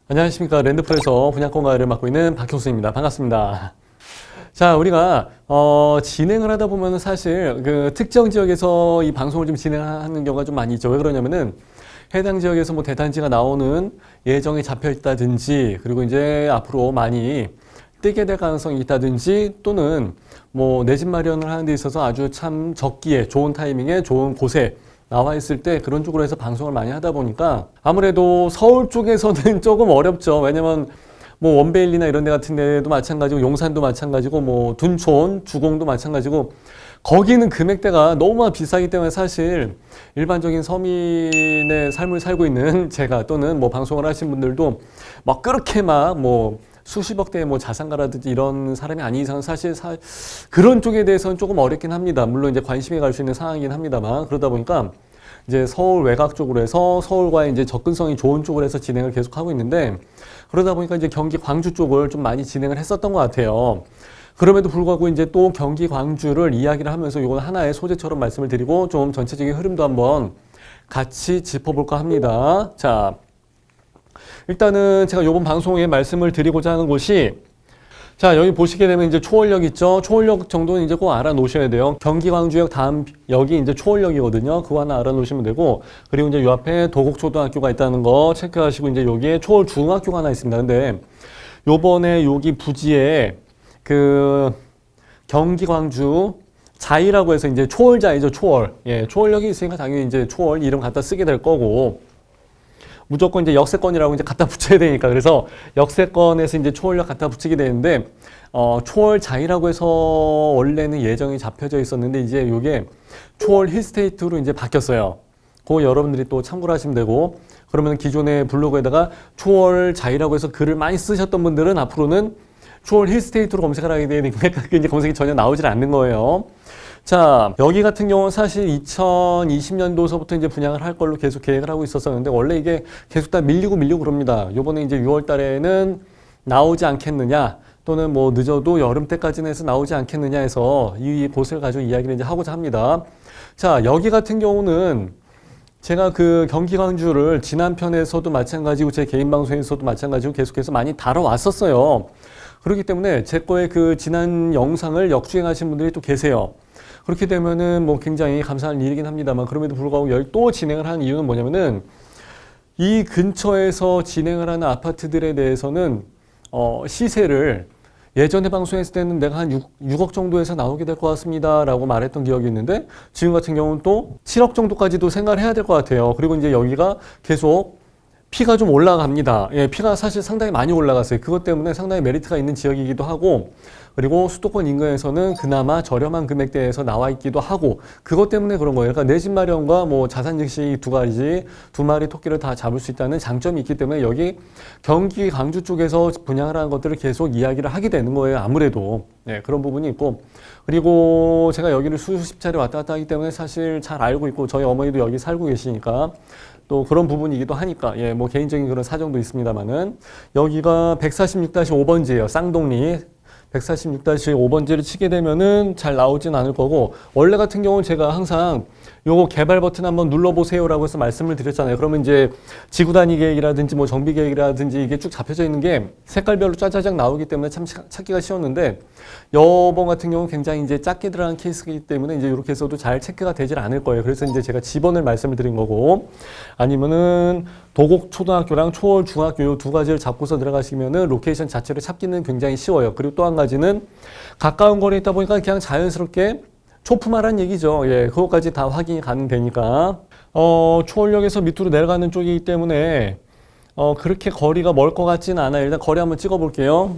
안녕하십니까. 랜드풀에서 분양권가를 맡고 있는 박형수입니다. 반갑습니다. 자, 우리가 진행을 하다 보면 사실 그 특정 지역에서 이 방송을 좀 진행하는 경우가 좀 많이 있죠. 왜 그러냐면은 해당 지역에서 뭐 대단지가 나오는 예정이 잡혀 있다든지, 그리고 이제 앞으로 많이 뜨게 될 가능성이 있다든지, 또는 뭐 내 집 마련을 하는 데 있어서 아주 참 적기에 좋은 타이밍에 좋은 곳에 나와 있을 때 그런 쪽으로 해서 방송을 많이 하다 보니까 아무래도 서울 쪽에서는 조금 어렵죠. 왜냐면 뭐 원베일리나 이런 데 같은 데도 마찬가지고, 용산도 마찬가지고, 뭐 둔촌, 주공도 마찬가지고, 거기는 금액대가 너무 비싸기 때문에 사실 일반적인 서민의 삶을 살고 있는 제가, 또는 뭐 방송을 하신 분들도 막 그렇게 막 뭐 수십억 대의 뭐 자산가라든지 이런 사람이 아닌 이상은 사실 그런 쪽에 대해서는 조금 어렵긴 합니다. 물론 이제 관심이 갈 수 있는 상황이긴 합니다만, 그러다 보니까 이제 서울 외곽 쪽으로 해서 서울과의 이제 접근성이 좋은 쪽으로 해서 진행을 계속 하고 있는데, 그러다 보니까 이제 경기 광주 쪽을 좀 많이 진행을 했었던 것 같아요. 그럼에도 불구하고 이제 또 경기 광주를 이야기를 하면서 이건 하나의 소재처럼 말씀을 드리고 좀 전체적인 흐름도 한번 같이 짚어볼까 합니다. 자, 일단은 제가 이번 방송에 말씀을 드리고자 하는 곳이, 자, 여기 보시게 되면 이제 초월역 있죠? 초월역 정도는 이제 꼭 알아 놓으셔야 돼요. 경기 광주역 다음 역이 이제 초월역이거든요. 그거 하나 알아 놓으시면 되고, 그리고 이제 요 앞에 도곡초등학교가 있다는 거 체크하시고, 이제 여기에 초월중학교가 하나 있습니다. 근데 요번에 여기 부지에 그 경기 광주 자이라고 해서 이제 초월자이죠, 초월. 예, 초월역이 있으니까 당연히 이제 초월 이름 갖다 쓰게 될 거고, 무조건 이제 역세권이라고 이제 갖다 붙여야 되니까, 그래서 역세권에서 이제 초월역 갖다 붙이게 되는데, 초월자이라고 해서 원래는 예정이 잡혀져 있었는데, 이제 이게 초월 힐스테이트로 이제 바뀌었어요. 그거 여러분들이 또 참고를 하시면 되고, 그러면 기존의 블로그에다가 초월자이라고 해서 글을 많이 쓰셨던 분들은 앞으로는 초월 힐스테이트로 검색을 하게 되니까 그게 이제 검색이 전혀 나오질 않는 거예요. 자, 여기 같은 경우는 사실 2020년도서부터 이제 분양을 할 걸로 계속 계획을 하고 있었었는데, 원래 이게 계속 다 밀리고 그럽니다. 요번에 이제 6월 달에는 나오지 않겠느냐, 또는 뭐 늦어도 여름 때까지는 해서 나오지 않겠느냐 해서 이 곳을 가지고 이야기를 이제 하고자 합니다. 자, 여기 같은 경우는 제가 그 경기 광주를 지난 편에서도 마찬가지고 제 개인 방송에서도 마찬가지고 계속해서 많이 다뤄왔었어요. 그렇기 때문에 제 거의 그 지난 영상을 역주행하신 분들이 또 계세요. 그렇게 되면은 뭐 굉장히 감사한 일이긴 합니다만, 그럼에도 불구하고 또 진행을 하는 이유는 뭐냐면은, 이 근처에서 진행을 하는 아파트들에 대해서는 시세를 예전에 방송했을 때는 내가 한 6억 정도에서 나오게 될 것 같습니다 라고 말했던 기억이 있는데, 지금 같은 경우는 또 7억 정도까지도 생각을 해야 될 것 같아요. 그리고 이제 여기가 계속 피가 좀 올라갑니다. 예, 피가 사실 상당히 많이 올라갔어요. 그것 때문에 상당히 메리트가 있는 지역이기도 하고, 그리고 수도권 인근에서는 그나마 저렴한 금액대에서 나와 있기도 하고, 그것 때문에 그런 거예요. 그러니까 내 집 마련과 뭐 자산 증시 두 가지, 두 마리 토끼를 다 잡을 수 있다는 장점이 있기 때문에 여기 경기 광주 쪽에서 분양을 하는 것들을 계속 이야기를 하게 되는 거예요. 아무래도. 네, 그런 부분이 있고, 그리고 제가 여기를 수십 차례 왔다 갔다 하기 때문에 사실 잘 알고 있고, 저희 어머니도 여기 살고 계시니까 또 그런 부분이기도 하니까, 예, 뭐 개인적인 그런 사정도 있습니다만은, 여기가 146-5번지예요. 쌍동리 146-5번지를 치게 되면은 잘 나오진 않을 거고, 원래 같은 경우는 제가 항상 요거 개발 버튼 한번 눌러보세요라고 해서 말씀을 드렸잖아요. 그러면 이제 지구 단위 계획이라든지 뭐 정비 계획이라든지 이게 쭉 잡혀져 있는 게 색깔별로 짜자작 나오기 때문에 참 찾기가 쉬웠는데, 여번 같은 경우는 굉장히 이제 작게 들어간 케이스이기 때문에 이제 이렇게 해서도 잘 체크가 되질 않을 거예요. 그래서 이제 제가 집원을 말씀을 드린 거고, 아니면은 도곡초등학교랑 초월중학교 요 두 가지를 잡고서 들어가시면은 로케이션 자체를 찾기는 굉장히 쉬워요. 그리고 또 한 가지는 가까운 거리에 있다 보니까 그냥 자연스럽게 초품화란 얘기죠. 예, 그것까지 다 확인이 가능되니까. 초월역에서 밑으로 내려가는 쪽이기 때문에 그렇게 거리가 멀 것 같지는 않아요. 일단 거리 한번 찍어 볼게요.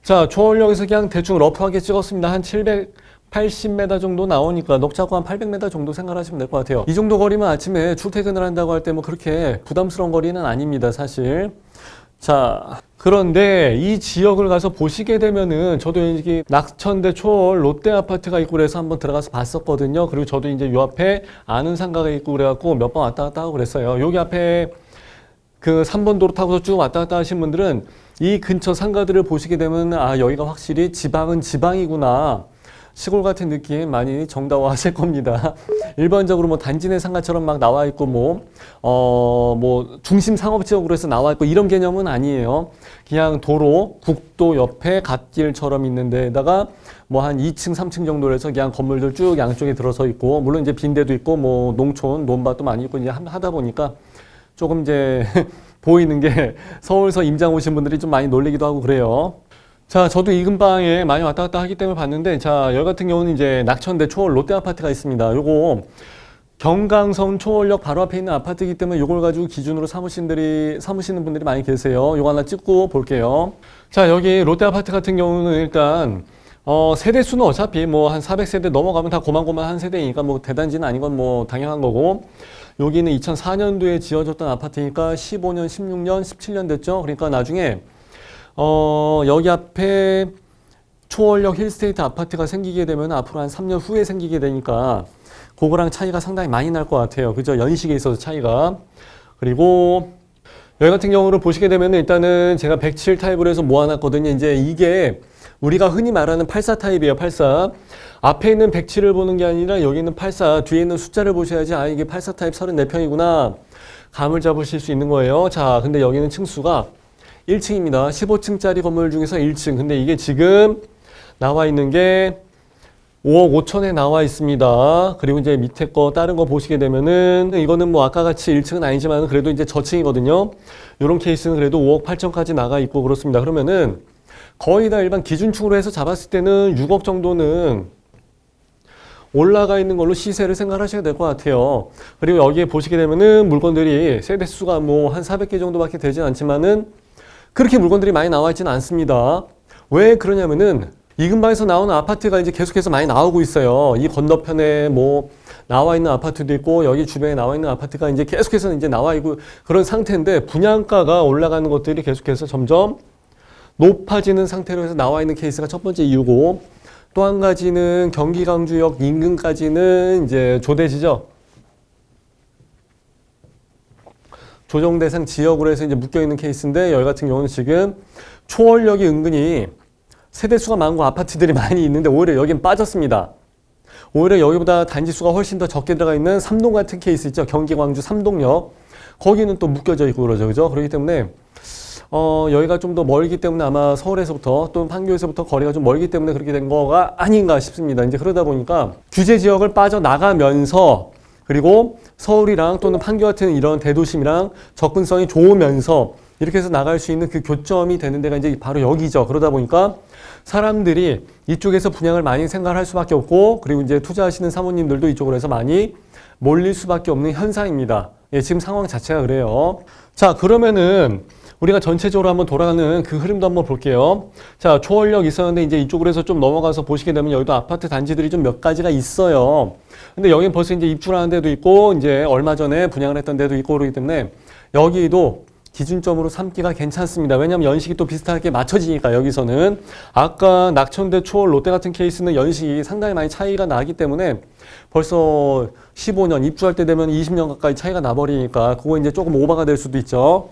자, 초월역에서 그냥 대충 러프하게 찍었습니다. 한 780m 정도 나오니까 넉자고 한 800m 정도 생각하시면 될 것 같아요. 이 정도 거리면 아침에 출퇴근을 한다고 할 때 뭐 그렇게 부담스러운 거리는 아닙니다, 사실. 자, 그런데 이 지역을 가서 보시게 되면은 저도 여기 낙천대 초월 롯데 아파트가 있고 그래서 한번 들어가서 봤었거든요. 그리고 저도 이제 요 앞에 아는 상가가 있고 그래갖고 몇 번 왔다 갔다 하고 그랬어요. 여기 앞에 그 3번 도로 타고서 쭉 왔다 갔다 하신 분들은 이 근처 상가들을 보시게 되면 아, 여기가 확실히 지방은 지방이구나. 시골 같은 느낌 많이 정다워하실 겁니다. 일반적으로 뭐 단지 내 상가처럼 막 나와 있고 뭐 중심 상업지역으로 해서 나와 있고 이런 개념은 아니에요. 그냥 도로, 국도 옆에 갓길처럼 있는 데다가 뭐 한 2층, 3층 정도로 해서 그냥 건물들 쭉 양쪽에 들어서 있고 물론 이제 빈대도 있고 뭐 농촌, 논밭도 많이 있고 이제 하다 보니까 조금 이제 보이는 게 서울서 임장 오신 분들이 좀 많이 놀리기도 하고 그래요. 자, 저도 이 근방에 많이 왔다 갔다 하기 때문에 봤는데, 자, 여기 같은 경우는 이제 낙천대 초월 롯데 아파트가 있습니다. 요거 경강선 초월역 바로 앞에 있는 아파트이기 때문에 요걸 가지고 기준으로 삼으시는 분들이 많이 계세요. 요거 하나 찍고 볼게요. 자, 여기 롯데 아파트 같은 경우는 일단 세대 수는 어차피 뭐 한 400세대 넘어가면 다 고만고만한 세대이니까 뭐 대단지는 아닌 건 뭐 당연한 거고, 여기는 2004년도에 지어졌던 아파트니까 15년, 16년, 17년 됐죠. 그러니까 나중에 여기 앞에 초월역 힐스테이트 아파트가 생기게 되면 앞으로 한 3년 후에 생기게 되니까 그거랑 차이가 상당히 많이 날 것 같아요. 그죠? 연식에 있어서 차이가. 그리고 여기 같은 경우를 보시게 되면 일단은 제가 107 타입으로 해서 모아놨거든요. 이제 이게 우리가 흔히 말하는 84 타입이에요. 84. 앞에 있는 107을 보는 게 아니라 여기 있는 84, 뒤에 있는 숫자를 보셔야지 아, 이게 84 타입 34평이구나. 감을 잡으실 수 있는 거예요. 자, 근데 여기는 층수가 1층입니다. 15층짜리 건물 중에서 1층. 근데 이게 지금 나와 있는 게 5억 5천에 나와 있습니다. 그리고 이제 밑에 거 다른 거 보시게 되면은 이거는 뭐 아까 같이 1층은 아니지만 그래도 이제 저층이거든요. 이런 케이스는 그래도 5억 8천까지 나가 있고 그렇습니다. 그러면은 거의 다 일반 기준축으로 해서 잡았을 때는 6억 정도는 올라가 있는 걸로 시세를 생각하셔야 될 것 같아요. 그리고 여기에 보시게 되면은 물건들이 세대 수가 뭐 한 400개 정도밖에 되진 않지만은 그렇게 물건들이 많이 나와 있지는 않습니다. 왜 그러냐면은 이 근방에서 나오는 아파트가 이제 계속해서 많이 나오고 있어요. 이 건너편에 뭐 나와 있는 아파트도 있고 여기 주변에 나와 있는 아파트가 이제 계속해서 이제 나와 있고 그런 상태인데 분양가가 올라가는 것들이 계속해서 점점 높아지는 상태로 해서 나와 있는 케이스가 첫 번째 이유고, 또 한 가지는 경기 강주역 인근까지는 이제 조대지죠. 조정 대상 지역으로 해서 이제 묶여 있는 케이스인데 여기 같은 경우는 지금 초월역이 은근히 세대수가 많고 아파트들이 많이 있는데 오히려 여긴 빠졌습니다. 오히려 여기보다 단지수가 훨씬 더 적게 들어가 있는 삼동 같은 케이스 있죠. 경기 광주 삼동역. 거기는 또 묶여져 있고 그러죠. 그죠? 그렇기 때문에 여기가 좀 더 멀기 때문에 아마 서울에서부터 또는 판교에서부터 거리가 좀 멀기 때문에 그렇게 된 거가 아닌가 싶습니다. 이제 그러다 보니까 규제 지역을 빠져나가면서 그리고 서울이랑 또는 판교 같은 이런 대도심이랑 접근성이 좋으면서 이렇게 해서 나갈 수 있는 그 교점이 되는 데가 이제 바로 여기죠. 그러다 보니까 사람들이 이쪽에서 분양을 많이 생각할 수밖에 없고, 그리고 이제 투자하시는 사모님들도 이쪽으로 해서 많이 몰릴 수밖에 없는 현상입니다. 예, 지금 상황 자체가 그래요. 자, 그러면은 우리가 전체적으로 한번 돌아가는 그 흐름도 한번 볼게요. 자, 초월역 있었는데 이제 이쪽으로 해서 좀 넘어가서 보시게 되면 여기도 아파트 단지들이 좀 몇 가지가 있어요. 근데 여기는 벌써 이제 입주를 하는 데도 있고 이제 얼마 전에 분양을 했던 데도 있고 그러기 때문에 여기도 기준점으로 삼기가 괜찮습니다. 왜냐하면 연식이 또 비슷하게 맞춰지니까 여기서는. 아까 낙천대 초월 롯데 같은 케이스는 연식이 상당히 많이 차이가 나기 때문에 벌써 15년 입주할 때 되면 20년 가까이 차이가 나버리니까 그거 이제 조금 오버가 될 수도 있죠.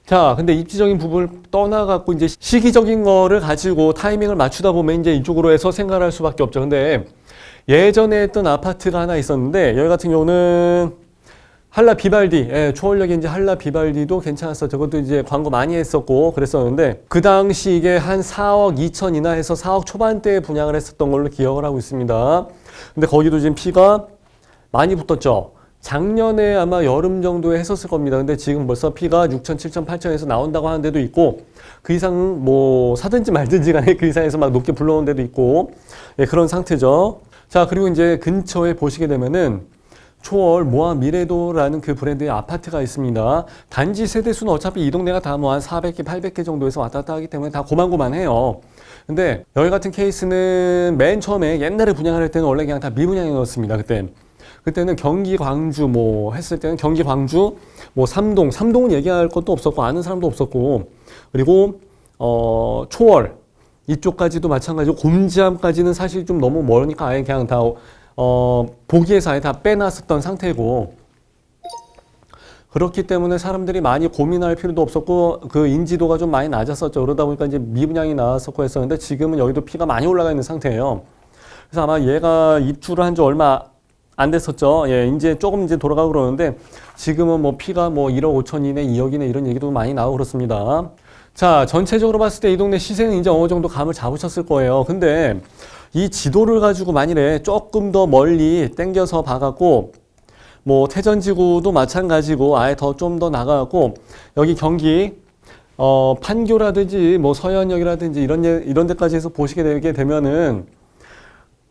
자, 근데 입지적인 부분을 떠나갖고 이제 시기적인 거를 가지고 타이밍을 맞추다 보면 이제 이쪽으로 해서 생각할 수밖에 없죠. 근데 예전에 했던 아파트가 하나 있었는데 여기 같은 경우는 한라 비발디, 예, 초월역에 이제 한라 비발디도 괜찮았어. 저것도 이제 광고 많이 했었고 그랬었는데 그 당시 이게 한 4억 2천이나 해서 4억 초반대에 분양을 했었던 걸로 기억을 하고 있습니다. 근데 거기도 지금 피가 많이 붙었죠. 작년에 아마 여름 정도에 했었을 겁니다. 근데 지금 벌써 피가 6천, 7천, 8천에서 나온다고 하는 데도 있고 그 이상 뭐 사든지 말든지 간에 그 이상에서 막 높게 불러온 데도 있고, 예, 그런 상태죠. 자, 그리고 이제 근처에 보시게 되면은 초월 모아 미래도라는 그 브랜드의 아파트가 있습니다. 단지 세대수는 어차피 이 동네가 다 뭐 한 400개, 800개 정도에서 왔다 갔다 하기 때문에 다 고만고만해요. 근데 여기 같은 케이스는 맨 처음에 옛날에 분양을 할 때는 원래 그냥 다 미분양이었습니다. 그때. 그때는 경기 광주 뭐 했을 때는 경기 광주 뭐 삼동은 얘기할 것도 없었고 아는 사람도 없었고 그리고 초월 이쪽까지도 마찬가지고 곰지암까지는 사실 좀 너무 멀으니까 아예 그냥 다 보기에서 아예 다 빼놨었던 상태고 그렇기 때문에 사람들이 많이 고민할 필요도 없었고 그 인지도가 좀 많이 낮았었죠. 그러다 보니까 이제 미분양이 나왔었고 했었는데 지금은 여기도 피가 많이 올라가 있는 상태예요. 그래서 아마 얘가 입주를 한 지 얼마 안 됐었죠. 예, 이제 조금 이제 돌아가고 그러는데 지금은 뭐 피가 뭐 1억 5천이네, 2억이네 이런 얘기도 많이 나오고 그렇습니다. 자, 전체적으로 봤을 때 이 동네 시세는 이제 어느 정도 감을 잡으셨을 거예요. 근데 이 지도를 가지고 만일에 조금 더 멀리 당겨서 봐갖고 뭐 태전지구도 마찬가지고 아예 좀 더 나가갖고 여기 경기 판교라든지 뭐 서현역이라든지 이런 데까지 해서 보시게 되게 되면은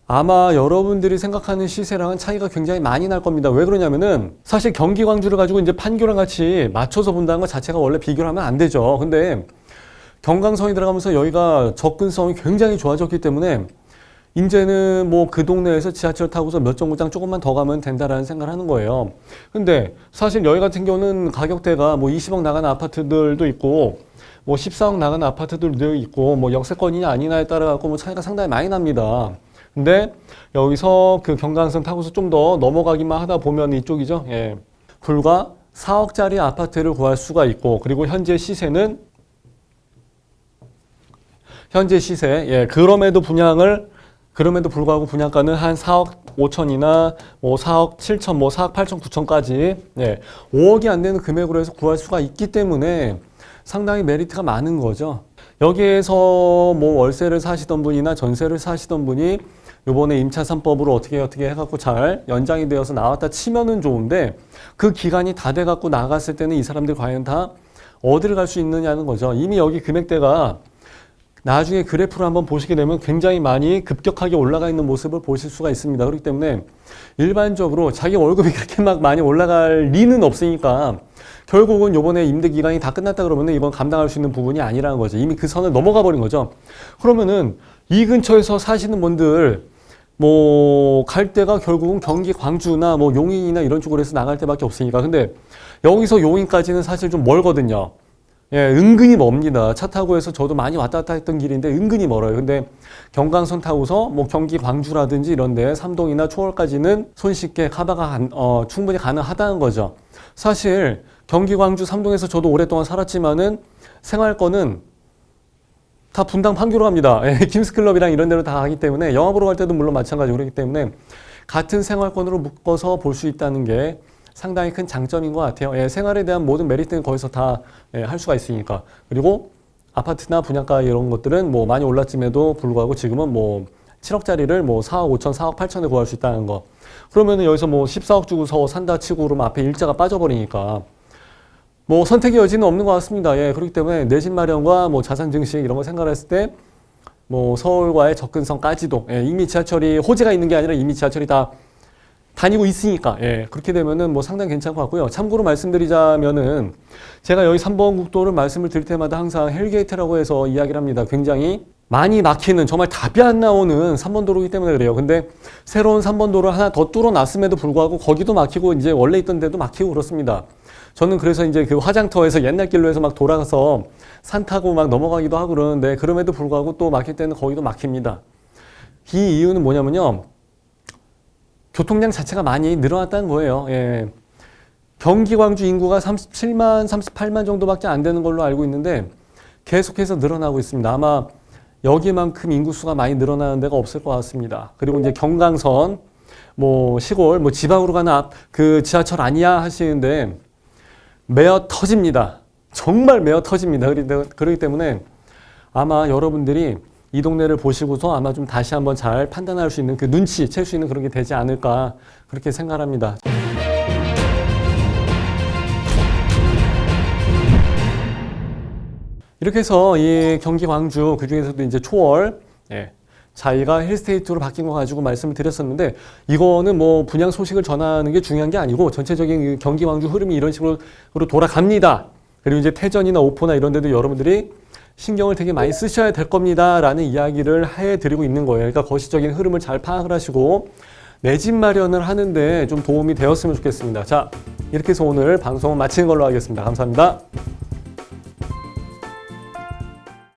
아마 여러분들이 생각하는 시세랑은 차이가 굉장히 많이 날 겁니다. 왜 그러냐면은 사실 경기 광주를 가지고 이제 판교랑 같이 맞춰서 본다는 것 자체가 원래 비교를 하면 안 되죠. 근데 경강선이 들어가면서 여기가 접근성이 굉장히 좋아졌기 때문에 이제는 뭐 그 동네에서 지하철 타고서 몇 정거장 조금만 더 가면 된다라는 생각을 하는 거예요. 근데 사실 여기 같은 경우는 가격대가 뭐 20억 나가는 아파트들도 있고 뭐 14억 나가는 아파트들도 있고 뭐 역세권이냐 아니냐에 따라 갖고 뭐 차이가 상당히 많이 납니다. 근데 여기서 그 경강선 타고서 좀 더 넘어가기만 하다 보면 이쪽이죠. 예. 불과 4억짜리 아파트를 구할 수가 있고 그리고 현재 시세는 예. 그럼에도 불구하고 분양가는 한 4억 5천이나 뭐 4억 7천, 뭐 4억 8천, 9천까지 예. 5억이 안 되는 금액으로 해서 구할 수가 있기 때문에 상당히 메리트가 많은 거죠. 여기에서 뭐 월세를 사시던 분이나 전세를 사시던 분이 요번에 임차 3법으로 어떻게 해갖고 잘 연장이 되어서 나왔다 치면은 좋은데 그 기간이 다 돼갖고 나갔을 때는 이 사람들 과연 다 어디를 갈 수 있느냐는 거죠. 이미 여기 금액대가 나중에 그래프를 한번 보시게 되면 굉장히 많이 급격하게 올라가 있는 모습을 보실 수가 있습니다. 그렇기 때문에 일반적으로 자기 월급이 그렇게 막 많이 올라갈 리는 없으니까 결국은 요번에 임대 기간이 다 끝났다 그러면 이건 감당할 수 있는 부분이 아니라는 거죠. 이미 그 선을 넘어가 버린 거죠. 그러면은 이 근처에서 사시는 분들 뭐 갈 데가 결국은 경기 광주나 뭐 용인이나 이런 쪽으로 해서 나갈 데밖에 없으니까. 근데 여기서 용인까지는 사실 좀 멀거든요. 예, 은근히 멉니다. 차 타고 해서 저도 많이 왔다 갔다 했던 길인데 은근히 멀어요. 근데 경강선 타고서 뭐 경기 광주라든지 이런 데 삼동이나 초월까지는 손쉽게 카바가 충분히 가능하다는 거죠. 사실 경기 광주 삼동에서 저도 오랫동안 살았지만은 생활권은 다 분당 판교로 갑니다. 예, 김스클럽이랑 이런 데로 다 가기 때문에 영화 보러 갈 때도 물론 마찬가지고 그렇기 때문에 같은 생활권으로 묶어서 볼 수 있다는 게 상당히 큰 장점인 것 같아요. 예, 생활에 대한 모든 메리트는 거기서 다 할 수가 있으니까. 그리고 아파트나 분양가 이런 것들은 뭐 많이 올랐음에도 불구하고 지금은 뭐 7억짜리를 뭐 4억 5천, 4억 8천에 구할 수 있다는 거. 그러면은 여기서 뭐 14억 주고서 산다 치고 그러면 앞에 일자가 빠져버리니까 뭐 선택의 여지는 없는 것 같습니다. 예, 그렇기 때문에 내 집 마련과 뭐 자산 증식 이런 거 생각했을 때 뭐 서울과의 접근성까지도 이미 지하철이 호재가 있는 게 아니라 이미 지하철이 다 다니고 있으니까 그렇게 되면은 뭐 상당히 괜찮을 것 같고요. 참고로 말씀드리자면은 제가 여기 3번 국도를 말씀을 드릴 때마다 항상 헬게이트라고 해서 이야기를 합니다. 굉장히 많이 막히는 정말 답이 안 나오는 3번 도로이기 때문에 그래요. 근데 새로운 3번 도로 하나 더 뚫어놨음에도 불구하고 거기도 막히고 이제 원래 있던 데도 막히고 그렇습니다. 저는 그래서 이제 그 화장터에서 옛날 길로 해서 막 돌아가서 산 타고 막 넘어가기도 하고 그러는데 그럼에도 불구하고 또 막힐 때는 거기도 막힙니다. 이 이유는 뭐냐면요. 교통량 자체가 많이 늘어났다는 거예요. 예. 경기 광주 인구가 37만, 38만 정도밖에 안 되는 걸로 알고 있는데 계속해서 늘어나고 있습니다. 아마 여기만큼 인구수가 많이 늘어나는 데가 없을 것 같습니다. 그리고 이제 경강선, 뭐 시골, 뭐 지방으로 가는 그 지하철 아니야 하시는데 매어 터집니다. 정말 매어 터집니다. 그렇기 때문에 아마 여러분들이 이 동네를 보시고서 아마 좀 다시 한번 잘 판단할 수 있는 그 눈치 챌 수 있는 그런 게 되지 않을까 그렇게 생각합니다. 이렇게 해서 이 경기 광주 그중에서도 이제 초월 자기가 힐스테이트로 바뀐 거 가지고 말씀을 드렸었는데 이거는 뭐 분양 소식을 전하는 게 중요한 게 아니고 전체적인 경기 광주 흐름이 이런 식으로 돌아갑니다. 그리고 이제 태전이나 오포나 이런 데도 여러분들이 신경을 되게 많이 쓰셔야 될 겁니다 라는 이야기를 해드리고 있는 거예요. 그러니까 거시적인 흐름을 잘 파악을 하시고 내 집 마련을 하는데 좀 도움이 되었으면 좋겠습니다. 자, 이렇게 해서 오늘 방송을 마치는 걸로 하겠습니다. 감사합니다.